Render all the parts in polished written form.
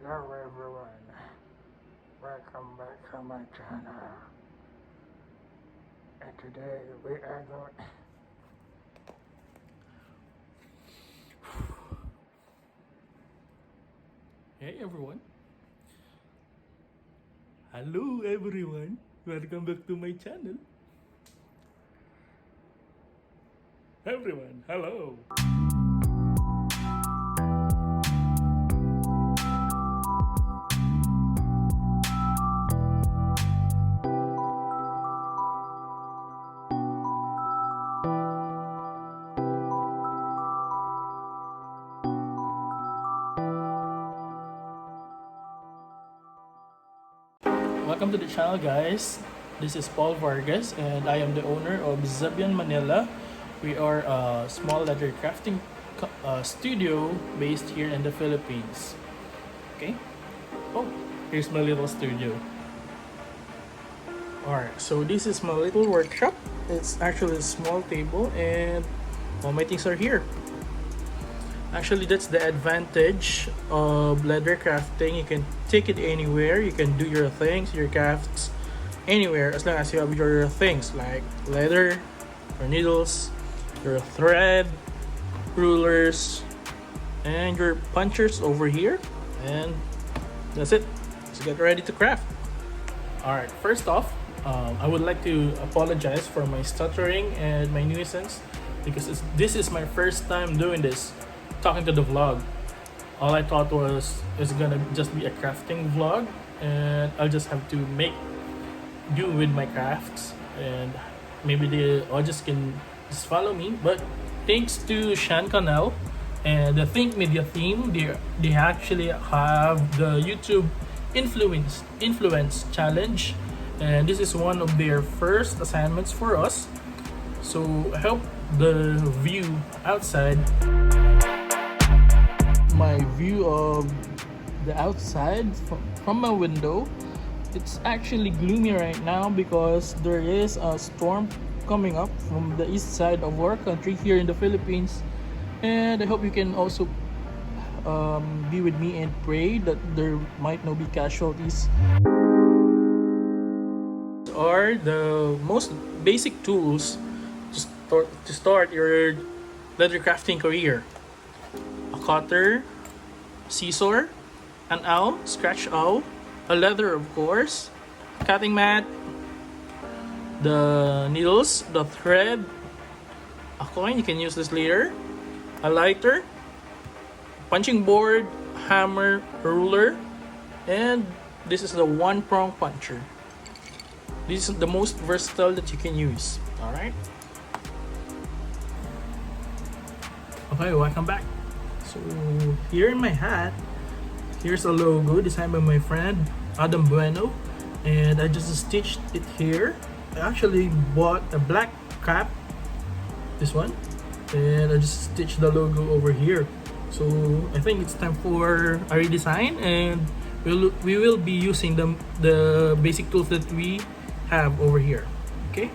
Hello everyone, welcome back to my channel. And today we are going Hey everyone. Hello everyone. Welcome back to my channel. Everyone, hello. Welcome to the channel, guys. This is Paul Vargas and I am the owner of Zabian Manila. We are a small leather crafting studio based here in the Philippines. Okay? Oh, here's my little studio. Alright, so this is my little workshop. It's actually a small table and all my things are here. Actually, that's the advantage of leather crafting. You can take it anywhere. You can do your things, your crafts anywhere as long as you have your things like leather, your needles, your thread, rulers, and your punchers over here. And that's it. Let's get ready to craft. Alright, first off, I would like to apologize for my stuttering and my nuisance because this is my first time doing this, talking to the vlog. All I thought was it's gonna just be a crafting vlog and I'll just have to make do with my crafts and maybe the audience can just follow me. But thanks to Sean Cannel and the Think Media team, they actually have the YouTube influence challenge, and this is one of their first assignments for us. So help the view outside. My view of the outside from my window, it's actually gloomy right now because there is a storm coming up from the east side of our country here in the Philippines, and I hope you can also be with me and pray that there might not be casualties. Are the most basic tools to start your leather crafting career: a cutter, scissor, an awl, scratch awl, a leather of course, cutting mat, the needles, the thread, a coin, you can use this later, a lighter, punching board, hammer, ruler, and this is the one prong puncher. This is the most versatile that you can use. Alright? Okay, welcome back. So here in my hat, here's a logo designed by my friend Adam Bueno, and I just stitched it here. I actually bought a black cap, this one, and I just stitched the logo over here. So I think it's time for a redesign, and we will be using the basic tools that we have over here. Okay.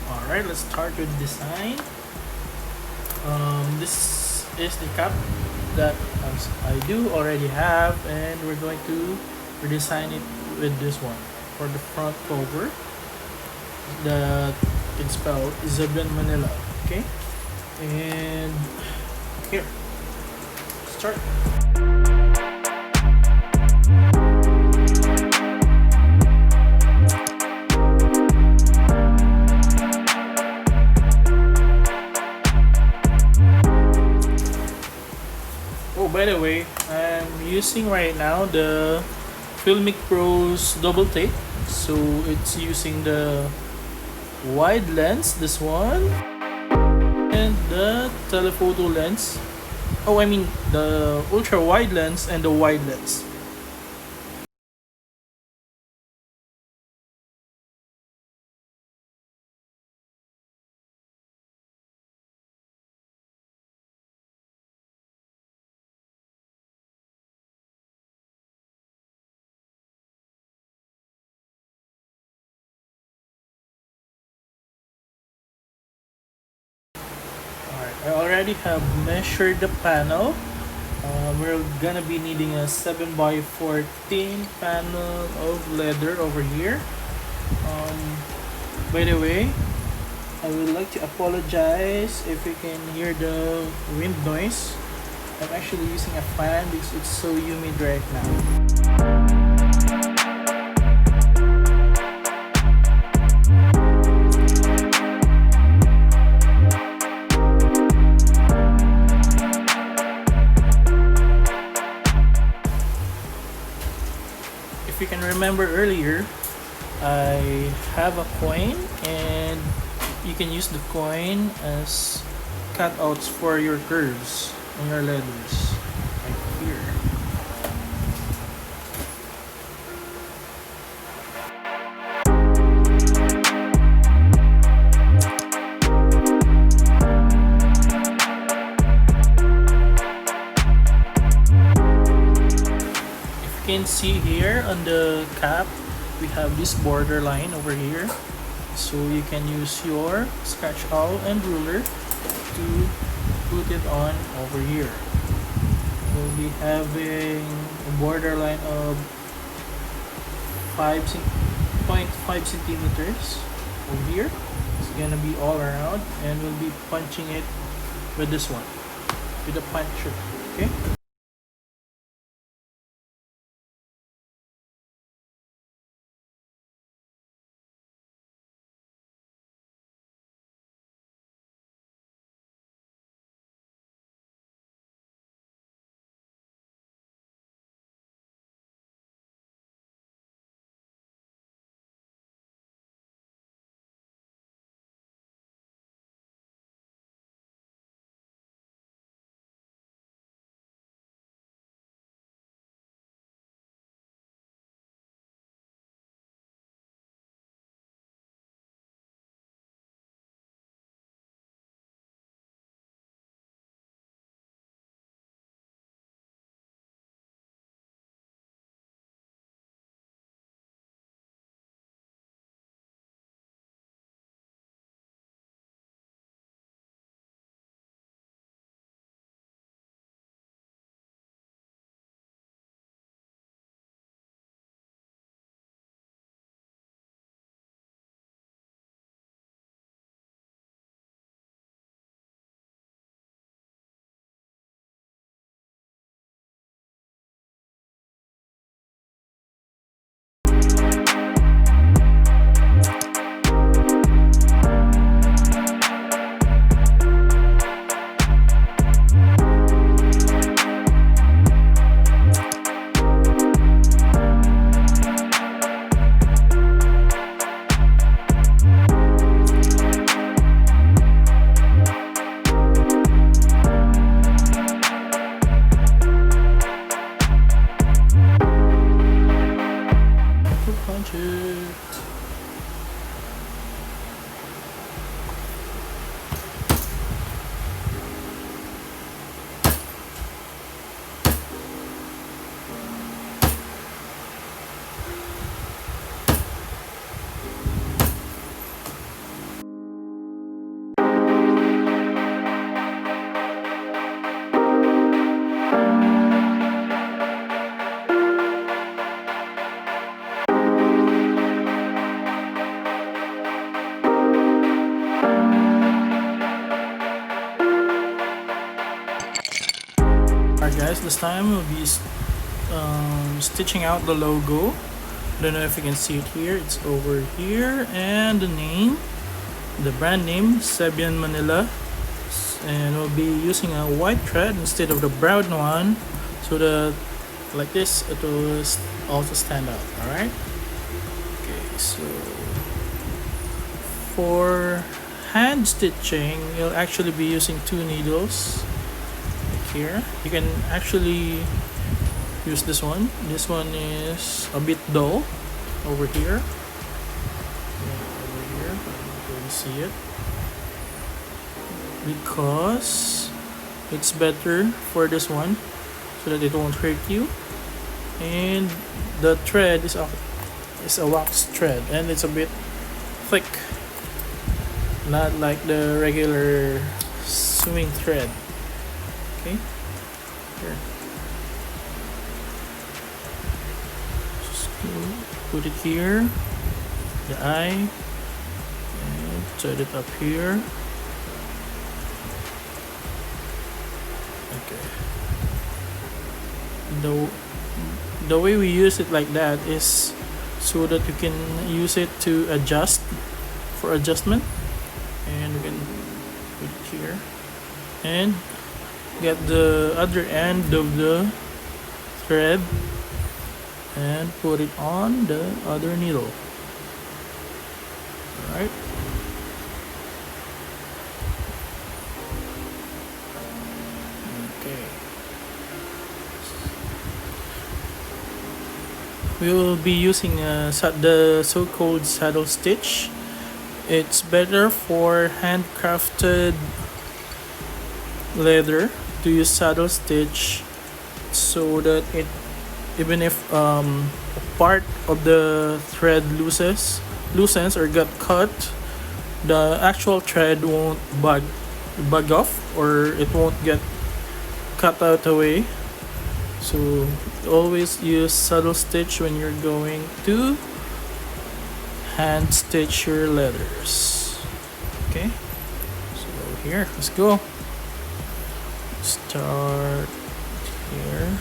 All right, let's start with the design. This is the cap that I do already have, and we're going to redesign it with this one for the front cover that can spell Zabian Manila. Okay, and here, start. Oh, by the way, I'm using right now the Filmic Pro's double take, so it's using the wide lens, this one, and the telephoto lens. Oh, I mean the ultra wide lens and the wide lens. Alright, I already have measured the panel. We're gonna be needing a 7x14 panel of leather over here. By the way, I would like to apologize if you can hear the wind noise. I'm actually using a fan because it's so humid right now. If you can remember earlier, I have a coin and you can use the coin as cutouts for your curves on your leathers, like here. If you can see here on the cap, we have this border line over here, so you can use your scratch awl and ruler to put it on over here. We'll be having a border line of 0.5 centimeters over here. It's gonna be all around, and we'll be punching it with this one, with a puncher. Okay. Punch it. Alright guys, this time we'll be stitching out the logo. I don't know if you can see it here, it's over here, and the name, the brand name, SEAN Manila, and we'll be using a white thread instead of the brown one, so that like this it will also stand out. Alright, okay, so for hand stitching you'll actually be using 2 needles. Here you can actually use this one. This one is a bit dull over here. Over here, you can see it, because it's better for this one so that it won't hurt you. And the thread is a wax thread, and it's a bit thick, not like the regular sewing thread. Okay, here. put it here, the eye, and set it up here. Okay. The way we use it like that is so that you can use it to adjust for adjustment, and we can put it here and get the other end of the thread and put it on the other needle. Alright. Okay. We will be using the so-called saddle stitch. It's better for handcrafted leather to use saddle stitch, so that it, even if part of the thread loosens or got cut, the actual thread won't bug off, or it won't get cut out away. So always use saddle stitch when you're going to hand stitch your leathers. Okay, so here, let's go. Start here.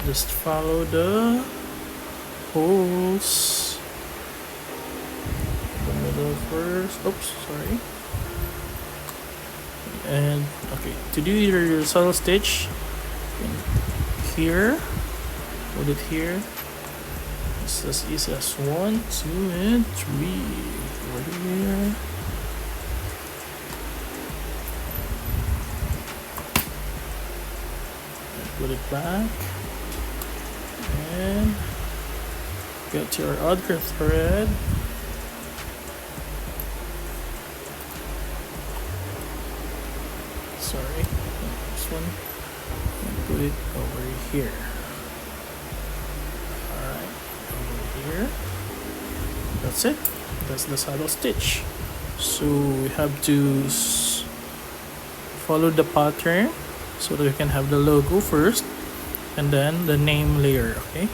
Just follow the holes. The middle first. Oops, sorry. And okay, to do your saddle stitch, here, put it here. It's as easy as 1, 2, and 3. Over here. Put it back, and get your other thread. Sorry, this one, and put it over here. Alright, over here. That's it. That's the saddle stitch. So we have to follow the pattern, so that we can have the logo first and then the name layer. Okay.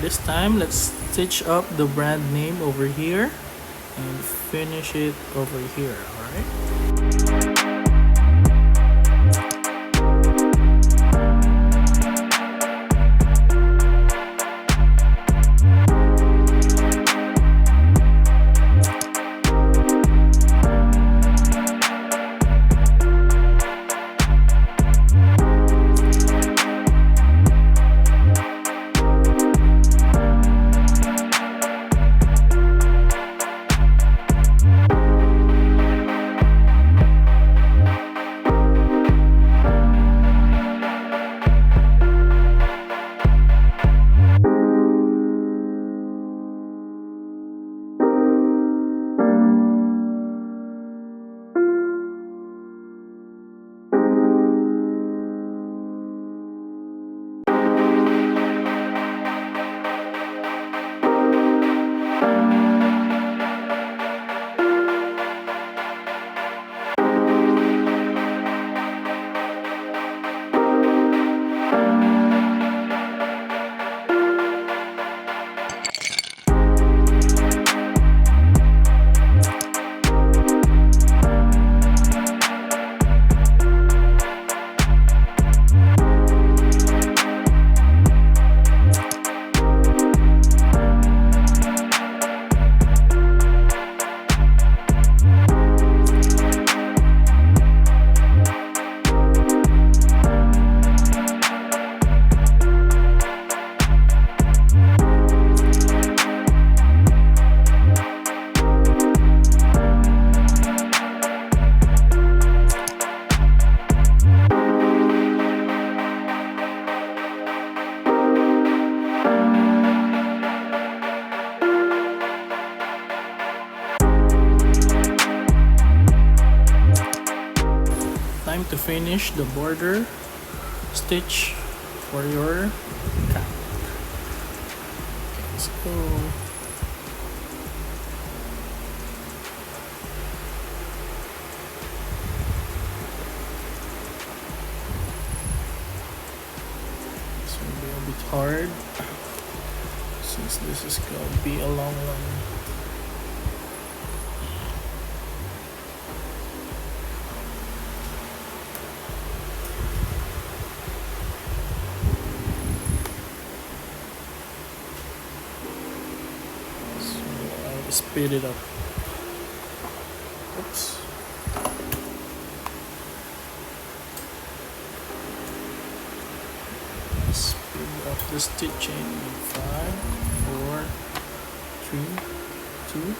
This time, let's stitch up the brand name over here and finish it over here. Alright. finish the border stitch for your cap. Okay, let's go. This will be a bit hard since this is going to be a long one. Speed it up. Oops. Speed up the stitching in 5, 4, 3, 2.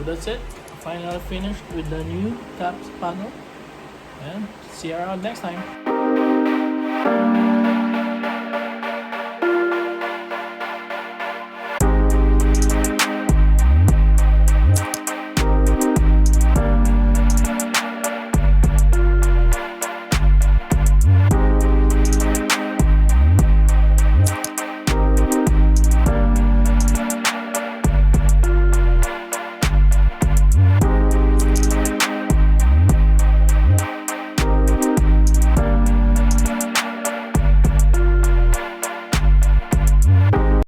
That's it. Finally finished with the new caps panel, and see you around next time.